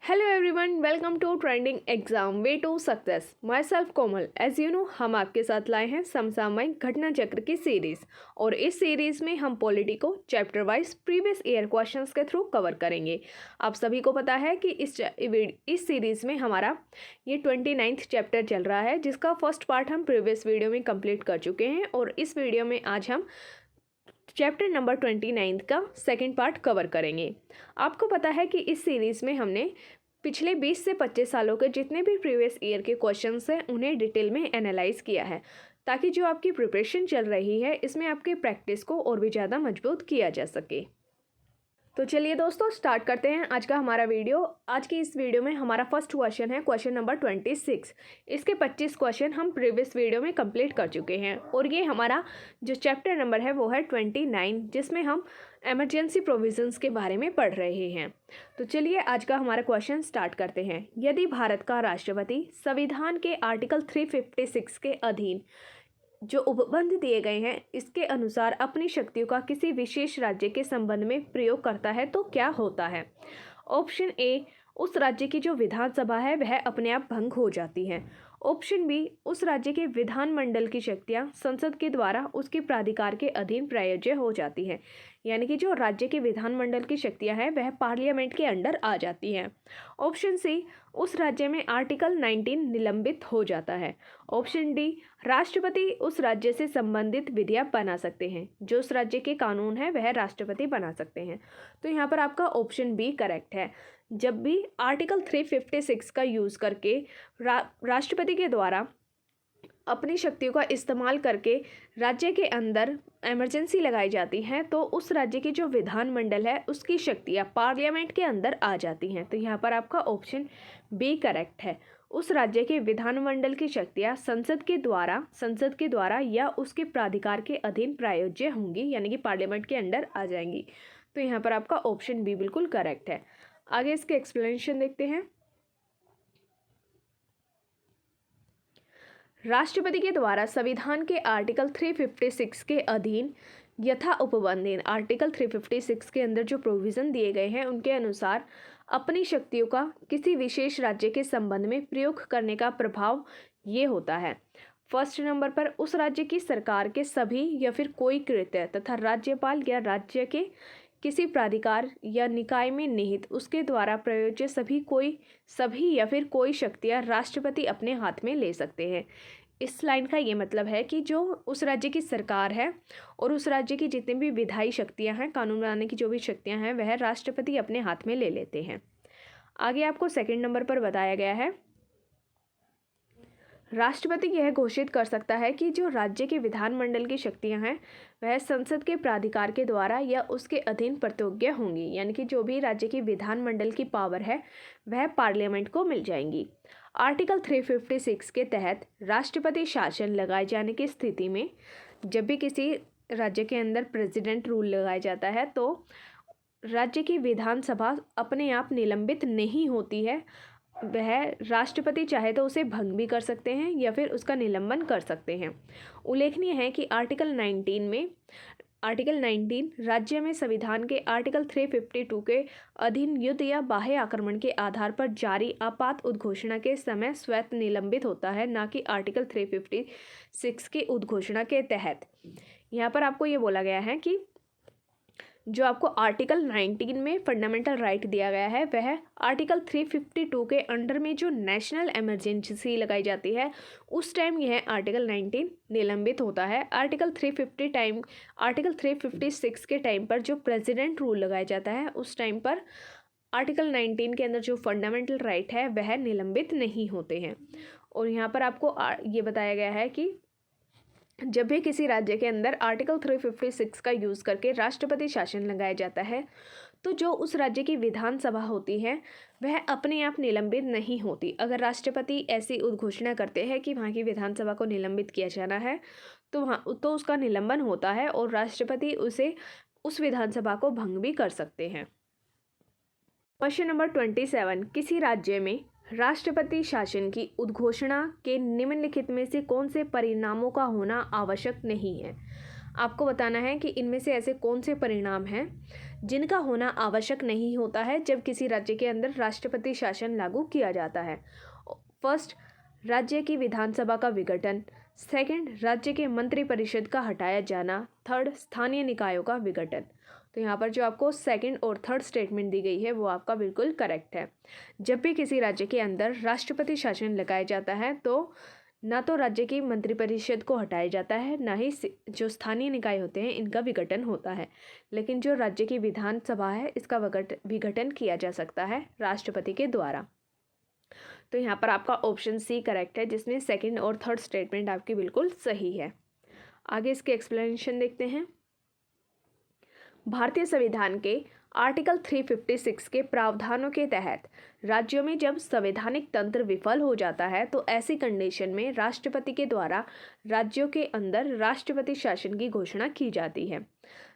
Hello everyone, welcome to trending exam way to success. Myself Komal. As you know, हम आपके साथ लाए हैं समसामयिक घटना चक्र की सीरीज़, और इस सीरीज़ में हम पॉलिटी को chapter wise previous year questions के थ्रू कवर करेंगे। आप सभी को पता है कि इस सीरीज़ में हमारा ये 29th चैप्टर चल रहा है, जिसका फर्स्ट पार्ट हम प्रीवियस वीडियो में कंप्लीट कर चुके हैं, और इस वीडियो में आज हम चैप्टर नंबर 29 का सेकंड पार्ट कवर करेंगे। आपको पता है कि इस सीरीज़ में हमने पिछले 20 से 25 सालों के जितने भी प्रीवियस ईयर के क्वेश्चंस हैं उन्हें डिटेल में एनालाइज किया है, ताकि जो आपकी प्रिपरेशन चल रही है इसमें आपके प्रैक्टिस को और भी ज़्यादा मजबूत किया जा सके। तो चलिए दोस्तों, स्टार्ट करते हैं आज का हमारा वीडियो। आज की इस वीडियो में हमारा फर्स्ट क्वेश्चन है क्वेश्चन नंबर 26। इसके 25 क्वेश्चन हम प्रीवियस वीडियो में कंप्लीट कर चुके हैं, और ये हमारा जो चैप्टर नंबर है वो है 29, जिसमें हम इमरजेंसी प्रोविजंस के बारे में पढ़ रहे हैं। तो चलिए आज का हमारा क्वेश्चन स्टार्ट करते हैं। यदि भारत का राष्ट्रपति संविधान के आर्टिकल 356 के अधीन जो उपबंध दिए गए हैं इसके अनुसार अपनी शक्तियों का किसी विशेष राज्य के संबंध में प्रयोग करता है तो क्या होता है? ऑप्शन ए, उस राज्य की जो विधानसभा है वह अपने आप भंग हो जाती है। ऑप्शन बी, उस राज्य के विधानमंडल की शक्तियां संसद के द्वारा उसके प्राधिकार के अधीन प्रयोज्य हो जाती है, यानी कि जो राज्य के विधानमंडल की शक्तियां हैं वह पार्लियामेंट के अंडर आ जाती हैं। ऑप्शन सी, उस राज्य में आर्टिकल 19 निलंबित हो जाता है। ऑप्शन डी, राष्ट्रपति उस राज्य से संबंधित विधियां बना सकते हैं, जो उस राज्य के कानून है वह राष्ट्रपति बना सकते हैं। तो यहाँ पर आपका ऑप्शन बी करेक्ट है। जब भी आर्टिकल 356 का यूज़ करके राष्ट्रपति के द्वारा अपनी शक्तियों का इस्तेमाल करके राज्य के अंदर इमरजेंसी लगाई जाती है, तो उस राज्य की जो विधानमंडल है उसकी शक्तियाँ पार्लियामेंट के अंदर आ जाती हैं। तो यहाँ पर आपका ऑप्शन बी करेक्ट है। उस राज्य के विधानमंडल की शक्तियाँ संसद के द्वारा या उसके प्राधिकार के अधीन प्रायोज्य होंगी, यानी कि पार्लियामेंट के अंडर आ जाएंगी। तो यहाँ पर आपका ऑप्शन बी बिल्कुल करेक्ट है। आगे इसके एक्सप्लेनेशन देखते हैं। राष्ट्रपति के द्वारा संविधान के आर्टिकल 356 के अधीन यथा उपबंधीन आर्टिकल 356 के अंदर जो प्रोविज़न दिए गए हैं उनके अनुसार अपनी शक्तियों का किसी विशेष राज्य के संबंध में प्रयोग करने का प्रभाव ये होता है। फर्स्ट नंबर पर, उस राज्य की सरकार के सभी या फिर कोई कृत्य तथा राज्यपाल या राज्य के किसी प्राधिकार या निकाय में निहित उसके द्वारा प्रयोज्य सभी या फिर कोई शक्तियाँ राष्ट्रपति अपने हाथ में ले सकते हैं। इस लाइन का ये मतलब है कि जो उस राज्य की सरकार है और उस राज्य की जितनी भी विधायी शक्तियाँ हैं, कानून बनाने की जो भी शक्तियाँ हैं, वह राष्ट्रपति अपने हाथ में ले लेते हैं। आगे आपको सेकंड नंबर पर बताया गया है, राष्ट्रपति यह घोषित कर सकता है कि जो राज्य के विधानमंडल की शक्तियां हैं वह संसद के प्राधिकार के द्वारा या उसके अधीन प्रत्योग्य होंगी, यानी कि जो भी राज्य की विधानमंडल की पावर है वह पार्लियामेंट को मिल जाएंगी। आर्टिकल 356 के तहत राष्ट्रपति शासन लगाए जाने की स्थिति में जब भी किसी राज्य के अंदर प्रेसिडेंट रूल लगाया जाता है तो राज्य की विधानसभा अपने आप निलंबित नहीं होती है। वह राष्ट्रपति चाहे तो उसे भंग भी कर सकते हैं या फिर उसका निलंबन कर सकते हैं। उल्लेखनीय है कि आर्टिकल 19 राज्य में संविधान के आर्टिकल 352 के अधीन युद्ध या बाह्य आक्रमण के आधार पर जारी आपात उद्घोषणा के समय स्वतः निलंबित होता है, ना कि आर्टिकल 356 की उद्घोषणा के तहत। यहाँ पर आपको ये बोला गया है कि जो आपको आर्टिकल 19 में फंडामेंटल राइट दिया गया है वह आर्टिकल 352 के अंडर में जो नेशनल इमरजेंसी लगाई जाती है उस टाइम यह आर्टिकल 19 निलंबित होता है। आर्टिकल 356 के टाइम पर जो प्रेसिडेंट रूल लगाया जाता है उस टाइम पर आर्टिकल 19 के अंदर जो फंडामेंटल राइट है वह निलंबित नहीं होते हैं। और यहाँ पर आपको ये बताया गया है कि जब भी किसी राज्य के अंदर आर्टिकल 356 का यूज़ करके राष्ट्रपति शासन लगाया जाता है तो जो उस राज्य की विधानसभा होती है वह अपने आप निलंबित नहीं होती। अगर राष्ट्रपति ऐसी उद्घोषणा करते हैं कि वहाँ की विधानसभा को निलंबित किया जाना है तो उसका निलंबन होता है और राष्ट्रपति उस विधानसभा को भंग भी कर सकते हैं। क्वेश्चन नंबर 27, किसी राज्य में राष्ट्रपति शासन की उद्घोषणा के निम्नलिखित में से कौन से परिणामों का होना आवश्यक नहीं है? आपको बताना है कि इनमें से ऐसे कौन से परिणाम हैं जिनका होना आवश्यक नहीं होता है जब किसी राज्य के अंदर राष्ट्रपति शासन लागू किया जाता है। फर्स्ट, राज्य की विधानसभा का विघटन। सेकंड, राज्य के मंत्रिपरिषद का हटाया जाना। थर्ड, स्थानीय निकायों का विघटन। तो यहाँ पर जो आपको सेकंड और थर्ड स्टेटमेंट दी गई है वो आपका बिल्कुल करेक्ट है। जब भी किसी राज्य के अंदर राष्ट्रपति शासन लगाया जाता है तो ना तो राज्य की मंत्रिपरिषद को हटाया जाता है, ना ही जो स्थानीय निकाय होते हैं इनका विघटन होता है, लेकिन जो राज्य की विधानसभा है इसका विघटन किया जा सकता है राष्ट्रपति के द्वारा। तो यहाँ पर आपका ऑप्शन सी करेक्ट है, जिसमें सेकंड और थर्ड स्टेटमेंट आपकी बिल्कुल सही है। आगे इसके एक्सप्लेनेशन देखते हैं। भारतीय संविधान के आर्टिकल 356 के प्रावधानों के तहत राज्यों में जब संवैधानिक तंत्र विफल हो जाता है तो ऐसी कंडीशन में राष्ट्रपति के द्वारा राज्यों के अंदर राष्ट्रपति शासन की घोषणा की जाती है।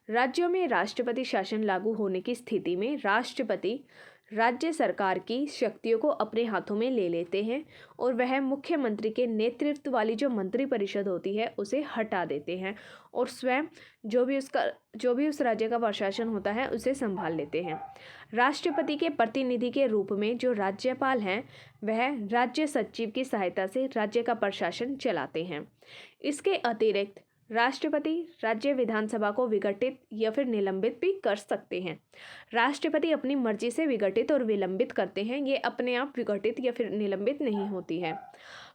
राज्यों में राष्ट्रपति शासन लागू होने की स्थिति में राष्ट्रपति राज्य सरकार की शक्तियों को अपने हाथों में ले लेते हैं और वह मुख्यमंत्री के नेतृत्व वाली जो मंत्रिपरिषद होती है उसे हटा देते हैं और स्वयं जो भी उस राज्य का प्रशासन होता है उसे संभाल लेते हैं। राष्ट्रपति के प्रतिनिधि के रूप में जो राज्यपाल हैं वह राज्य सचिव की सहायता से राज्य का प्रशासन चलाते हैं। इसके अतिरिक्त राष्ट्रपति राज्य विधानसभा को विघटित या फिर निलंबित भी कर सकते हैं। राष्ट्रपति अपनी मर्जी से विघटित और विलंबित करते हैं, ये अपने आप विघटित या फिर निलंबित नहीं होती है।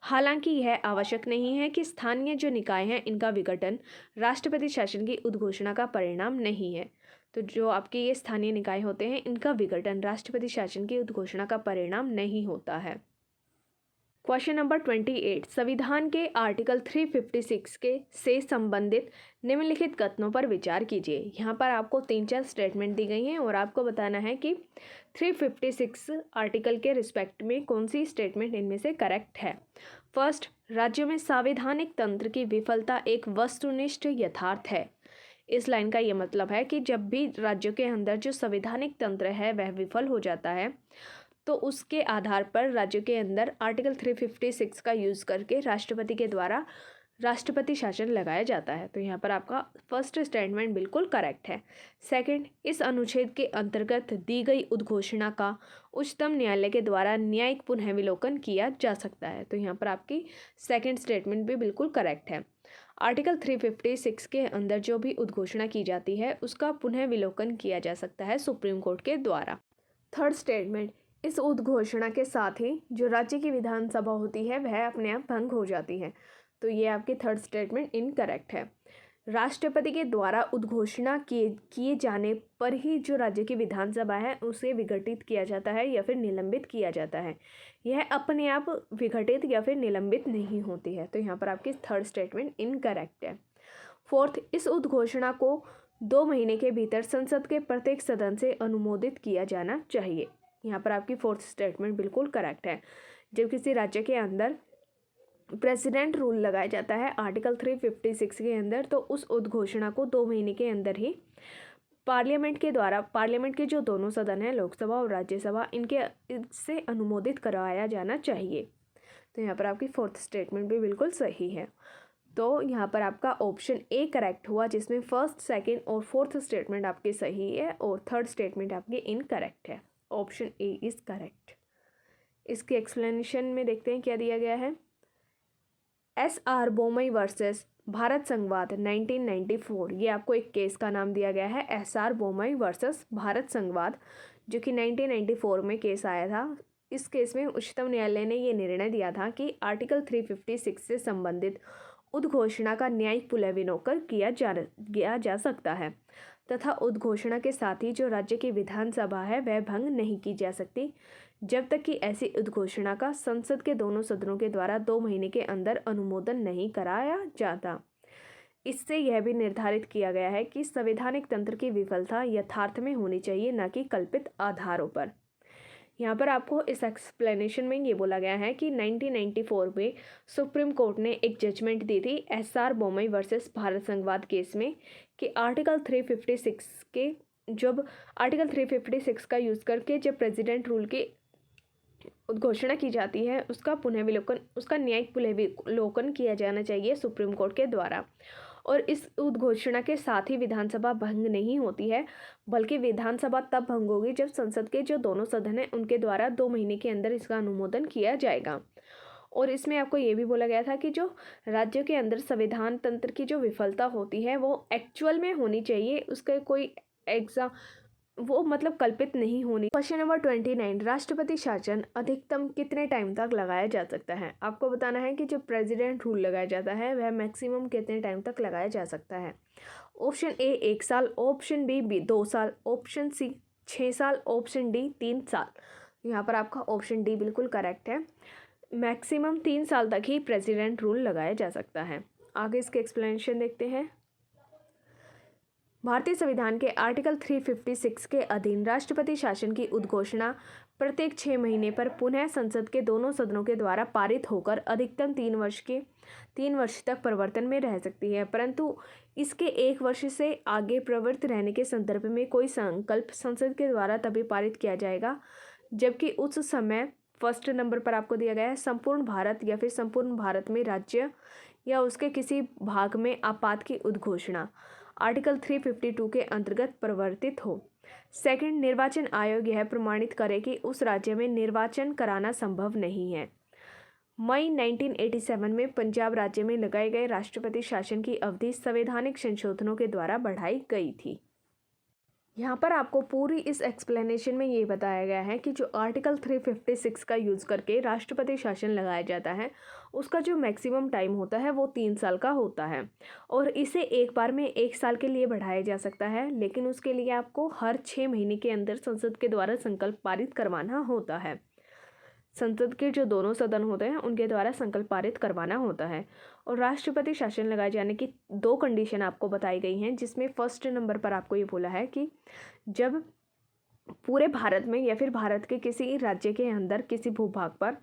हालांकि यह आवश्यक नहीं है कि स्थानीय जो निकाय हैं इनका विघटन राष्ट्रपति शासन की उद्घोषणा का परिणाम नहीं है। तो जो आपके ये स्थानीय निकाय होते हैं इनका विघटन राष्ट्रपति शासन की उद्घोषणा का परिणाम नहीं होता है। क्वेश्चन नंबर 28, संविधान के आर्टिकल 356 के से संबंधित निम्नलिखित कथनों पर विचार कीजिए। यहाँ पर आपको 3-4 स्टेटमेंट दी गई हैं और आपको बताना है कि 356 आर्टिकल के रिस्पेक्ट में कौन सी स्टेटमेंट इनमें से करेक्ट है। फर्स्ट, राज्यों में संवैधानिक तंत्र की विफलता एक वस्तुनिष्ठ यथार्थ है। इस लाइन का ये मतलब है कि जब भी राज्यों के अंदर जो संवैधानिक तंत्र है वह विफल हो जाता है तो उसके आधार पर राज्यों के अंदर आर्टिकल 356 का यूज़ करके राष्ट्रपति के द्वारा राष्ट्रपति शासन लगाया जाता है। तो यहाँ पर आपका फर्स्ट स्टेटमेंट बिल्कुल करेक्ट है। सेकंड, इस अनुच्छेद के अंतर्गत दी गई उद्घोषणा का उच्चतम न्यायालय के द्वारा न्यायिक पुनर्विलोकन किया जा सकता है। तो यहाँ पर आपकी सेकंड स्टेटमेंट भी बिल्कुल करेक्ट है। आर्टिकल 356 के अंदर जो भी उद्घोषणा की जाती है उसका पुनर्विलोकन किया जा सकता है सुप्रीम कोर्ट के द्वारा। थर्ड स्टेटमेंट, इस उद्घोषणा के साथ ही जो राज्य की विधानसभा होती है वह अपने आप भंग हो जाती है। तो ये आपकी थर्ड स्टेटमेंट इनकरेक्ट है। राष्ट्रपति के द्वारा उद्घोषणा किए जाने पर ही जो राज्य की विधानसभा है उसे विघटित किया जाता है या फिर निलंबित किया जाता है। यह अपने आप विघटित या फिर निलंबित नहीं होती है। तो यहाँ पर आपकी थर्ड स्टेटमेंट इनकरेक्ट है। फोर्थ, इस उद्घोषणा को 2 महीने के भीतर संसद के प्रत्येक सदन से अनुमोदित किया जाना चाहिए। यहाँ पर आपकी फोर्थ स्टेटमेंट बिल्कुल करेक्ट है। जब किसी राज्य के अंदर प्रेसिडेंट रूल लगाया जाता है आर्टिकल 356 के अंदर तो उस उद्घोषणा को 2 महीने के अंदर ही पार्लियामेंट के द्वारा, पार्लियामेंट के जो दोनों सदन हैं लोकसभा और राज्यसभा, इनके इससे अनुमोदित करवाया जाना चाहिए। तो यहाँ पर आपकी फोर्थ स्टेटमेंट भी बिल्कुल सही है। तो यहाँ पर आपका ऑप्शन ए करेक्ट हुआ, जिसमें फर्स्ट, सेकेंड और फोर्थ स्टेटमेंट आपकी सही है और थर्ड स्टेटमेंट आपकी इनकरेक्ट है। Option A is correct. इसके एक्सप्लेनेशन में देखते हैं क्या दिया गया है। SR बोमई वर्सेस भारत संघवाद 1994, ये आपको एक केस का नाम दिया गया है SR बोमई वर्सेस भारत संघवाद, जो कि 1994 में केस आया था। इस केस में उच्चतम न्यायालय ने ये निर्णय दिया था कि आर्टिकल 356 से संबंधित उद्घोषणा का न्यायिक पुनर्विलोकन किया जा सकता है तथा उद्घोषणा के साथ ही जो राज्य की विधानसभा है वह भंग नहीं की जा सकती जब तक कि ऐसी उद्घोषणा का संसद के दोनों सदनों के द्वारा 2 महीने के अंदर अनुमोदन नहीं कराया जाता। इससे यह भी निर्धारित किया गया है कि संवैधानिक तंत्र की विफलता यथार्थ में होनी चाहिए, न कि कल्पित आधारों पर। यहाँ पर आपको इस एक्सप्लेनेशन में ये बोला गया है कि 1994 में सुप्रीम कोर्ट ने एक जजमेंट दी थी SR बोमई वर्सेस भारत संघवाद केस में कि आर्टिकल 356 का यूज़ करके जब प्रेसिडेंट रूल की उद्घोषणा की जाती है उसका न्यायिक पुनर्विलोकन किया जाना चाहिए सुप्रीम कोर्ट के द्वारा। और इस उद्घोषणा के साथ ही विधानसभा भंग नहीं होती है, बल्कि विधानसभा तब भंग होगी जब संसद के जो दोनों सदन हैं उनके द्वारा 2 महीने के अंदर इसका अनुमोदन किया जाएगा। और इसमें आपको ये भी बोला गया था कि जो राज्यों के अंदर संविधान तंत्र की जो विफलता होती है वो एक्चुअल में होनी चाहिए, उसका कोई एग्जाम वो मतलब कल्पित नहीं होनी। क्वेश्चन नंबर 29, राष्ट्रपति शासन अधिकतम कितने टाइम तक लगाया जा सकता है? आपको बताना है कि जो प्रेसिडेंट रूल लगाया जाता है वह मैक्सिमम कितने टाइम तक लगाया जा सकता है। ऑप्शन ए 1 साल, ऑप्शन बी 2 साल, ऑप्शन सी 6 साल, ऑप्शन डी 3 साल। यहाँ पर आपका ऑप्शन डी बिल्कुल करेक्ट है। मैक्सिमम 3 साल तक ही प्रेसिडेंट रूल लगाया जा सकता है। आगे इसके एक्सप्लेनेशन देखते हैं। भारतीय संविधान के आर्टिकल 356 के अधीन राष्ट्रपति शासन की उद्घोषणा प्रत्येक 6 महीने पर पुनः संसद के दोनों सदनों के द्वारा पारित होकर अधिकतम 3 वर्ष तक प्रवर्तन में रह सकती है, परंतु इसके 1 वर्ष से आगे प्रवृत्त रहने के संदर्भ में कोई संकल्प संसद के द्वारा तभी पारित किया जाएगा जबकि उस समय फर्स्ट नंबर पर आपको दिया गया है संपूर्ण भारत या फिर संपूर्ण भारत में राज्य या उसके किसी भाग में आपात की उद्घोषणा आर्टिकल 352 के अंतर्गत प्रवर्तित हो। सेकंड, निर्वाचन आयोग यह प्रमाणित करे कि उस राज्य में निर्वाचन कराना संभव नहीं है। मई 1987 में पंजाब राज्य में लगाए गए राष्ट्रपति शासन की अवधि संवैधानिक संशोधनों के द्वारा बढ़ाई गई थी। यहाँ पर आपको पूरी इस एक्सप्लेनेशन में ये बताया गया है कि जो आर्टिकल 356 का यूज़ करके राष्ट्रपति शासन लगाया जाता है उसका जो मैक्सिमम टाइम होता है वो 3 साल का होता है और इसे एक बार में 1 साल के लिए बढ़ाया जा सकता है, लेकिन उसके लिए आपको हर 6 महीने के अंदर संसद के द्वारा संकल्प पारित करवाना होता है। संसद के जो दोनों सदन होते हैं उनके द्वारा संकल्प पारित करवाना होता है। और राष्ट्रपति शासन लगाए जाने की 2 कंडीशन आपको बताई गई हैं, जिसमें फर्स्ट नंबर पर आपको ये बोला है कि जब पूरे भारत में या फिर भारत के किसी राज्य के अंदर किसी भूभाग पर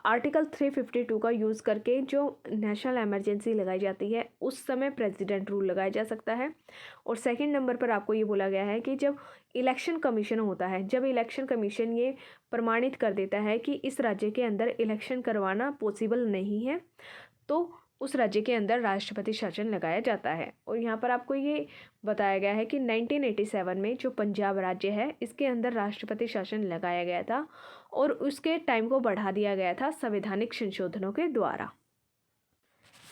आर्टिकल 352 का यूज़ करके जो नेशनल इमरजेंसी लगाई जाती है उस समय प्रेसिडेंट रूल लगाया जा सकता है। और सेकंड नंबर पर आपको ये बोला गया है कि जब इलेक्शन कमीशन होता है, जब इलेक्शन कमीशन ये प्रमाणित कर देता है कि इस राज्य के अंदर इलेक्शन करवाना पॉसिबल नहीं है तो उस राज्य के अंदर राष्ट्रपति शासन लगाया जाता है। और यहाँ पर आपको ये बताया गया है कि 1987 में जो पंजाब राज्य है इसके अंदर राष्ट्रपति शासन लगाया गया था और उसके टाइम को बढ़ा दिया गया था संवैधानिक संशोधनों के द्वारा।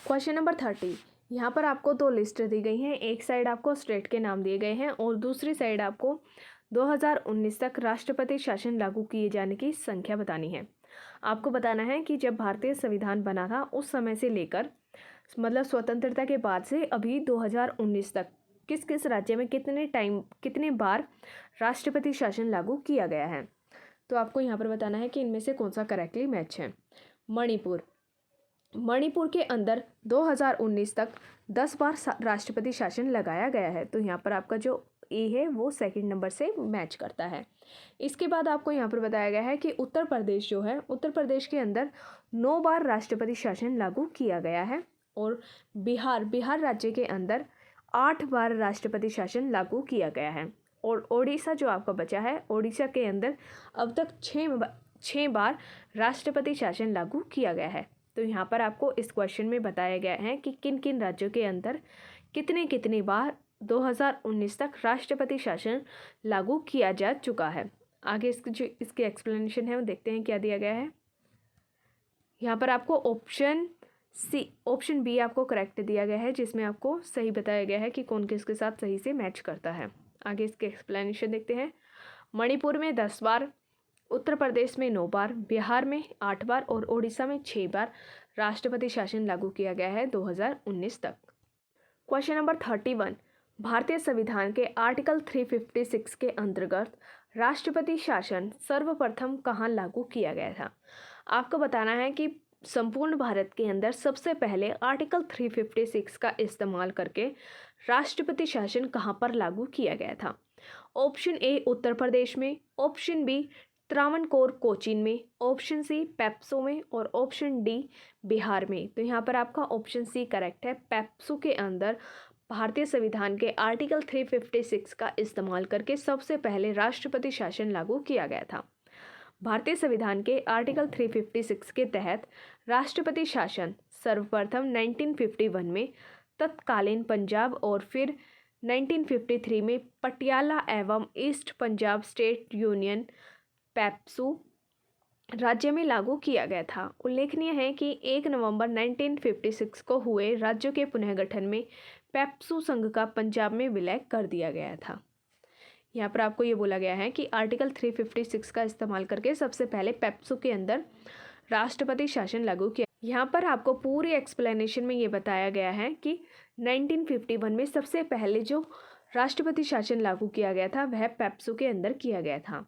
क्वेश्चन नंबर 30, यहाँ पर आपको 2 लिस्ट दी गई हैं। एक साइड आपको स्टेट के नाम दिए गए हैं और दूसरी साइड आपको 2019 तक राष्ट्रपति शासन लागू किए जाने की संख्या बतानी है। आपको बताना है कि जब भारतीय संविधान बना था उस समय से लेकर मतलब स्वतंत्रता के बाद से अभी 2019 तक किस किस राज्य में कितने बार राष्ट्रपति शासन लागू किया गया है। तो आपको यहाँ पर बताना है कि इनमें से कौन सा करेक्टली मैच है। मणिपुर के अंदर 2019 तक 10 बार राष्ट्रपति शासन लगाया गया है, तो यहाँ पर आपका जो ए है वो सेकंड नंबर से मैच करता है। इसके बाद आपको यहाँ पर बताया गया है कि उत्तर प्रदेश जो है उत्तर प्रदेश के अंदर 9 बार राष्ट्रपति शासन लागू किया गया है और बिहार राज्य के अंदर 8 बार राष्ट्रपति शासन लागू किया गया है। और ओडिशा जो आपका बचा है, ओडिशा के अंदर अब तक 6 बार राष्ट्रपति शासन लागू किया गया है। तो यहाँ पर आपको इस क्वेश्चन में बताया गया है कि किन किन राज्यों के अंदर कितने बार 2019 तक राष्ट्रपति शासन लागू किया जा चुका है। आगे इसकी एक्सप्लेनेशन है वो देखते हैं क्या दिया गया है। यहाँ पर आपको ऑप्शन बी आपको करेक्ट दिया गया है, जिसमें आपको सही बताया गया है कि कौन किसके साथ सही से मैच करता है। आगे इसके एक्सप्लेनेशन देखते हैं। मणिपुर में 10 बार, उत्तर प्रदेश में 9 बार, बिहार में 8 बार और ओडिशा में 6 बार राष्ट्रपति शासन लागू किया गया है 2019 तक। क्वेश्चन नंबर 31, भारतीय संविधान के आर्टिकल 356 के अंतर्गत राष्ट्रपति शासन सर्वप्रथम कहाँ लागू किया गया था। आपको बताना है कि संपूर्ण भारत के अंदर सबसे पहले आर्टिकल 356 का इस्तेमाल करके राष्ट्रपति शासन कहाँ पर लागू किया गया था। ऑप्शन ए उत्तर प्रदेश में, ऑप्शन बी त्रावणकोर कोचीन में, ऑप्शन सी पेप्सू में और ऑप्शन डी बिहार में। तो यहाँ पर आपका ऑप्शन सी करेक्ट है। पेप्सू के अंदर भारतीय संविधान के आर्टिकल 356 का इस्तेमाल करके सबसे पहले राष्ट्रपति शासन लागू किया गया था। भारतीय संविधान के आर्टिकल 356 के तहत राष्ट्रपति शासन सर्वप्रथम 1951 में तत्कालीन पंजाब और फिर 1953 में पटियाला एवं east Punjab state union PEPSU राज्य में लागू किया गया था। उल्लेखनीय है कि 1 नवंबर 1956 को हुए राज्यों के पुनर्गठन में पेप्सू संघ का पंजाब में विलय कर दिया गया था। यहाँ पर आपको ये बोला गया है कि आर्टिकल 356 का इस्तेमाल करके सबसे पहले पेप्सू के अंदर राष्ट्रपति शासन लागू किया। यहाँ पर आपको पूरी एक्सप्लेनेशन में ये बताया गया है कि 1951 में सबसे पहले जो राष्ट्रपति शासन लागू किया गया था वह पेप्सू के अंदर किया गया था।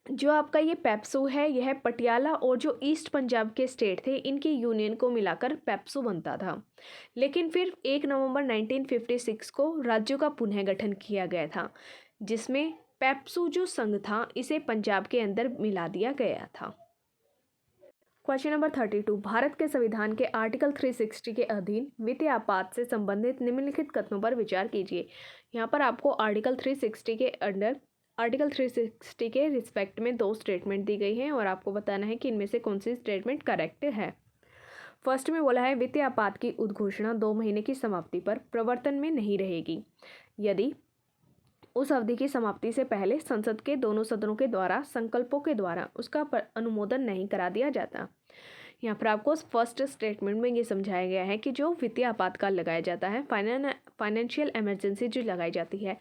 जो आपका ये पेप्सू है यह पटियाला और जो ईस्ट पंजाब के स्टेट थे इनकी यूनियन को मिलाकर पेप्सू बनता था। लेकिन फिर 1 नवंबर 1956 को राज्यों का पुनः गठन किया गया था, जिसमें पेप्सू जो संघ था इसे पंजाब के अंदर मिला दिया गया था। क्वेश्चन नंबर 32, भारत के संविधान के आर्टिकल 360 के अधीन वित्तीय आपात से संबंधित निम्नलिखित कथनों पर विचार कीजिए। यहाँ पर आपको आर्टिकल 360 के अंडर आर्टिकल 360 के रिस्पेक्ट में 2 स्टेटमेंट दी गई हैं और आपको बताना है कि इनमें से कौन सी स्टेटमेंट करेक्ट है। फर्स्ट में बोला है वित्तीय आपात की उद्घोषणा 2 महीने की समाप्ति पर प्रवर्तन में नहीं रहेगी यदि उस अवधि की समाप्ति से पहले संसद के दोनों सदनों के द्वारा संकल्पों के द्वारा उसका अनुमोदन नहीं करा दिया जाता। यहाँ पर आपको फर्स्ट स्टेटमेंट में ये समझाया गया है कि जो वित्तीय आपातकाल लगाया जाता है, फाइनेंशियल इमरजेंसी जो लगाई जाती है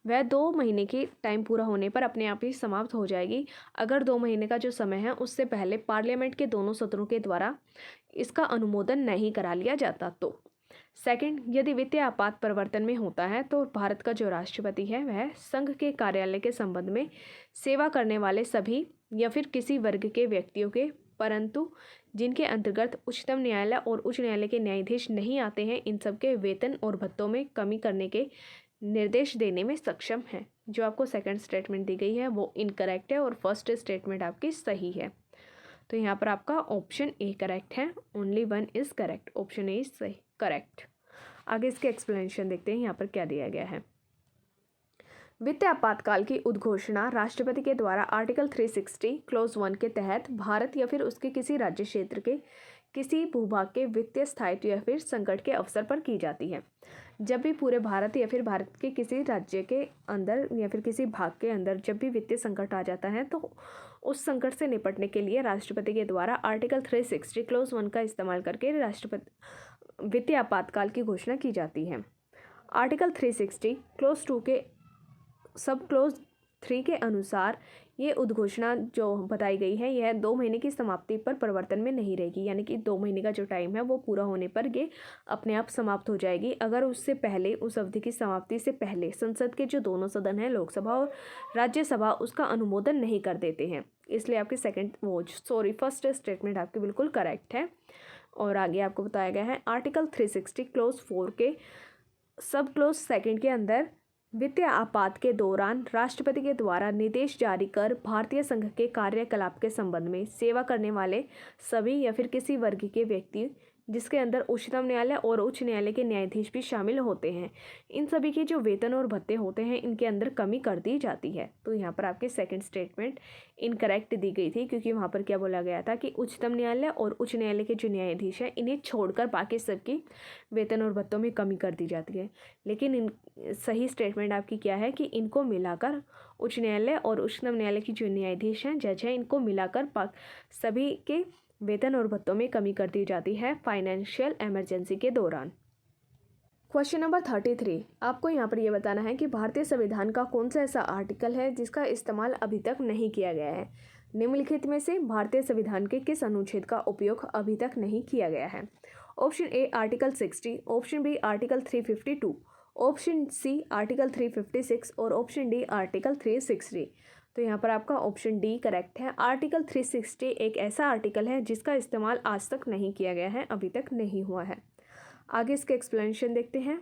वह 2 महीने की टाइम पूरा होने पर अपने आप ही समाप्त हो जाएगी अगर 2 महीने का जो समय है उससे पहले पार्लियामेंट के दोनों सदनों के द्वारा इसका अनुमोदन नहीं करा लिया जाता। तो सेकंड, यदि वित्तीय आपात प्रवर्तन में होता है तो भारत का जो राष्ट्रपति है वह संघ के कार्यालय के संबंध में सेवा करने वाले सभी या फिर किसी वर्ग के व्यक्तियों के परंतु जिनके अंतर्गत उच्चतम न्यायालय और उच्च न्यायालय के न्यायाधीश नहीं आते हैं इन सबके वेतन और भत्तों में कमी करने के निर्देश देने में सक्षम है। जो आपको सेकंड स्टेटमेंट दी गई है वो इनकरेक्ट है और फर्स्ट स्टेटमेंट आपकी सही है। तो यहाँ पर आपका ऑप्शन ए करेक्ट है, only 1 is correct, option A is सही करेक्ट। आगे इसके एक्सप्लेनेशन देखते हैं यहाँ पर क्या दिया गया है। वित्तीय आपातकाल की उद्घोषणा राष्ट्रपति के द्वारा आर्टिकल 360 क्लोज 1 के तहत भारत या फिर उसके किसी राज्य क्षेत्र के किसी भूभाग के वित्तीय स्थायित्व या फिर संकट के अवसर पर की जाती है। जब भी पूरे भारत या फिर भारत के किसी राज्य के अंदर या फिर किसी भाग के अंदर जब भी वित्तीय संकट आ जाता है तो उस संकट से निपटने के लिए राष्ट्रपति के द्वारा आर्टिकल 360 क्लोज 1 का इस्तेमाल करके राष्ट्रपति वित्तीय आपातकाल की घोषणा की जाती है। आर्टिकल 360 क्लोज 2 के सब क्लोज 3 के अनुसार ये उद्घोषणा जो बताई गई है यह 2 महीने की समाप्ति पर प्रवर्तन में नहीं रहेगी, यानी कि 2 महीने का जो टाइम है वो पूरा होने पर ये अपने आप समाप्त हो जाएगी अगर उससे पहले उस अवधि की समाप्ति से पहले संसद के जो दोनों सदन हैं लोकसभा और राज्यसभा उसका अनुमोदन नहीं कर देते हैं। इसलिए आपके फर्स्ट स्टेटमेंट आपकी बिल्कुल करेक्ट है। और आगे आपको बताया गया है आर्टिकल 360 क्लोज 4 के सब क्लोज 2 के अंदर वित्तीय आपात के दौरान राष्ट्रपति के द्वारा निर्देश जारी कर भारतीय संघ के कार्यकलाप के संबंध में सेवा करने वाले सभी या फिर किसी वर्ग के व्यक्ति जिसके अंदर उच्चतम न्यायालय और उच्च न्यायालय के न्यायाधीश भी शामिल होते हैं इन सभी के जो वेतन और भत्ते होते हैं इनके अंदर कमी कर दी जाती है। तो यहाँ पर आपके सेकंड स्टेटमेंट इनकरेक्ट दी गई थी क्योंकि वहाँ पर क्या बोला गया था कि उच्चतम न्यायालय और उच्च न्यायालय के जो न्यायाधीश हैं इन्हें छोड़कर बाकी सबकी वेतन और भत्तों में कमी कर दी जाती है। लेकिन सही स्टेटमेंट आपकी क्या है कि इनको मिलाकर उच्च न्यायालय और उच्चतम न्यायालय की जो न्यायाधीश हैं जज हैं इनको मिलाकर सभी के वेतन और भत्तों में कमी कर दी जाती है फाइनेंशियल इमरजेंसी के दौरान। क्वेश्चन नंबर 33, आपको यहाँ पर ये बताना है कि भारतीय संविधान का कौन सा ऐसा आर्टिकल है जिसका इस्तेमाल अभी तक नहीं किया गया है। निम्नलिखित में से भारतीय संविधान के किस अनुच्छेद का उपयोग अभी तक नहीं किया गया है। Option A article 60, option B article 352, option C article 356 और ऑप्शन डी आर्टिकल 360। तो यहाँ पर आपका ऑप्शन डी करेक्ट है। आर्टिकल 360 एक ऐसा आर्टिकल है जिसका इस्तेमाल आज तक नहीं किया गया है, अभी तक नहीं हुआ है। आगे इसके एक्सप्लेनेशन देखते हैं।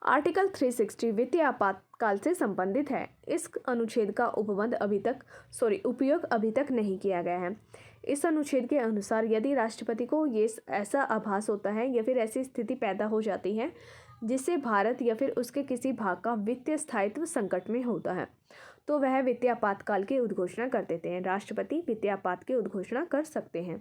आर्टिकल 360 वित्तीय आपातकाल से संबंधित है। इस अनुच्छेद का उपयोग अभी तक नहीं किया गया है। इस अनुच्छेद के अनुसार यदि राष्ट्रपति को ये ऐसा आभास होता है या फिर ऐसी स्थिति पैदा हो जाती है जिससे भारत या फिर उसके किसी भाग का वित्तीय स्थायित्व संकट में होता है तो वह वित्तीय आपातकाल की उद्घोषणा कर देते हैं। राष्ट्रपति वित्तीय आपात की उद्घोषणा कर सकते हैं।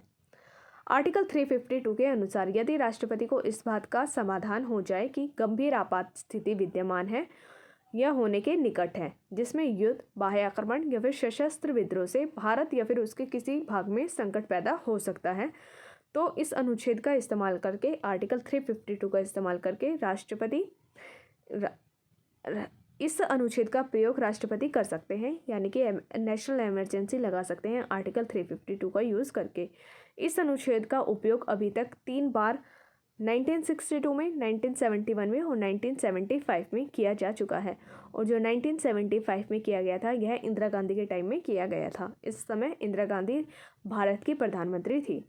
आर्टिकल 352 के अनुसार यदि राष्ट्रपति को इस बात का समाधान हो जाए कि गंभीर आपात स्थिति विद्यमान है या होने के निकट है, जिसमें युद्ध, बाह्य आक्रमण या फिर सशस्त्र विद्रोह से भारत या फिर उसके किसी भाग में संकट पैदा हो सकता है, तो इस अनुच्छेद का इस्तेमाल करके, आर्टिकल 352 का इस्तेमाल करके राष्ट्रपति इस अनुच्छेद का प्रयोग राष्ट्रपति कर सकते हैं, यानी कि नेशनल इमरजेंसी लगा सकते हैं आर्टिकल 352 का यूज़ करके। इस अनुच्छेद का उपयोग अभी तक 3 बार 1962 में, 1971 में और 1975 में किया जा चुका है। और जो 1975 में किया गया था यह इंदिरा गांधी के टाइम में किया गया था। इस समय इंदिरा गांधी भारत की प्रधानमंत्री थी।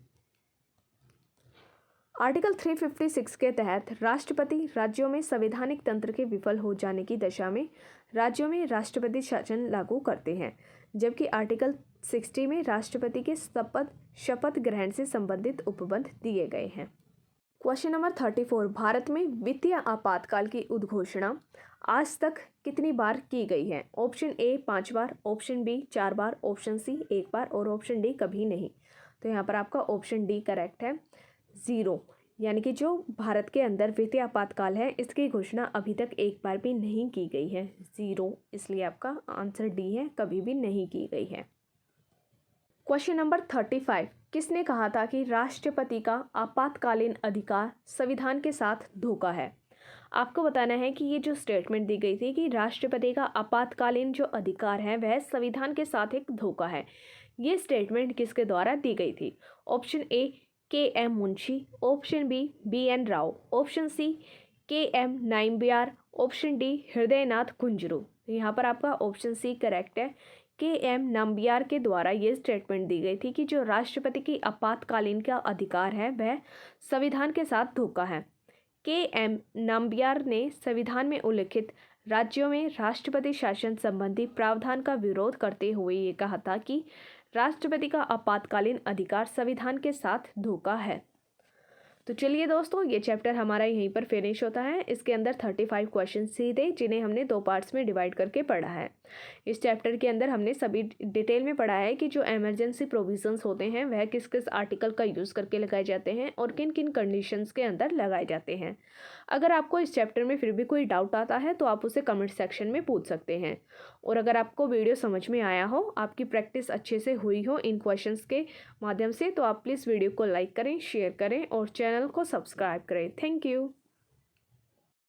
आर्टिकल 356 के तहत राष्ट्रपति राज्यों में संवैधानिक तंत्र के विफल हो जाने की दशा में राज्यों में राष्ट्रपति शासन लागू करते हैं, जबकि आर्टिकल 60 में राष्ट्रपति के शपथ ग्रहण से संबंधित उपबंध दिए गए हैं। क्वेश्चन नंबर 34, भारत में वित्तीय आपातकाल की उद्घोषणा आज तक कितनी बार की गई है? ऑप्शन ए 5 बार, ऑप्शन बी 4 बार, ऑप्शन सी 1 बार और ऑप्शन डी कभी नहीं। तो यहाँ पर आपका ऑप्शन डी करेक्ट है, 0। यानी कि जो भारत के अंदर वित्तीय आपातकाल है इसकी घोषणा अभी तक एक बार भी नहीं की गई है, 0। इसलिए आपका आंसर डी है, कभी भी नहीं की गई है। क्वेश्चन नंबर 35, किसने कहा था कि राष्ट्रपति का आपातकालीन अधिकार संविधान के साथ धोखा है? आपको बताना है कि ये जो स्टेटमेंट दी गई थी कि राष्ट्रपति का आपातकालीन जो अधिकार है वह संविधान के साथ एक धोखा है, ये स्टेटमेंट किसके द्वारा दी गई थी? Option A K M. Munshi, option B B N. Rao, option C K M. Nambiar, option D Hridaynath Kunzru. यहाँ पर आपका ऑप्शन सी करेक्ट है, के.एम. नाम्बियार के द्वारा ये स्टेटमेंट दी गई थी कि जो राष्ट्रपति की आपातकालीन का अधिकार है वह संविधान के साथ धोखा है। के.एम. नाम्बियार ने संविधान में उल्लिखित राज्यों में राष्ट्रपति शासन संबंधी प्रावधान का विरोध करते हुए ये कहा था कि राष्ट्रपति का आपातकालीन अधिकार संविधान के साथ धोखा है। तो चलिए दोस्तों, ये चैप्टर हमारा यहीं पर फिनिश होता है। इसके अंदर 35 क्वेश्चन थे जिन्हें हमने 2 पार्ट्स में डिवाइड करके पढ़ा है। इस चैप्टर के अंदर हमने सभी डिटेल में पढ़ा है कि जो इमरजेंसी प्रोविजंस होते हैं वह किस किस आर्टिकल का यूज़ करके लगाए जाते हैं और किन किन कंडीशंस के अंदर लगाए जाते हैं। अगर आपको इस चैप्टर में फिर भी कोई डाउट आता है तो आप उसे कमेंट सेक्शन में पूछ सकते हैं। और अगर आपको वीडियो समझ में आया हो, आपकी प्रैक्टिस अच्छे से हुई हो इन क्वेश्चंस के माध्यम से, तो आप प्लीज़ वीडियो को लाइक करें, शेयर करें और चैनल को सब्सक्राइब करें। Thank you.